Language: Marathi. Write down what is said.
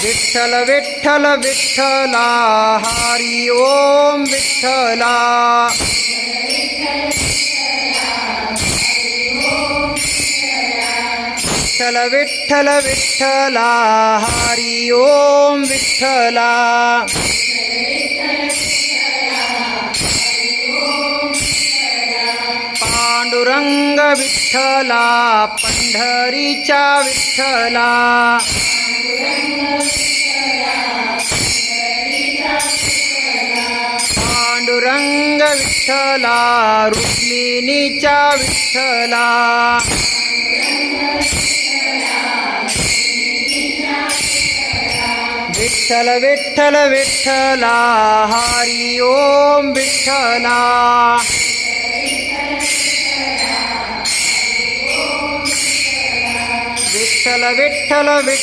विठ्ठल विठ्ठल विठ्ठला हरी ओम विठ्ठला विठ्ठल विठ्ठल विठ्ठला हरी ओम विठ्ठला पांडुरंग विठ्ठला पंढरीच्या विठ्ठला पांडुरंग विठ्ठला रुक्मिणीच्या विठ्ठला विठ्ठल विठ्ठल विठ्ठला हरी ओम विठ्ठला विठ्ठल विठ्ठल विठ्ठल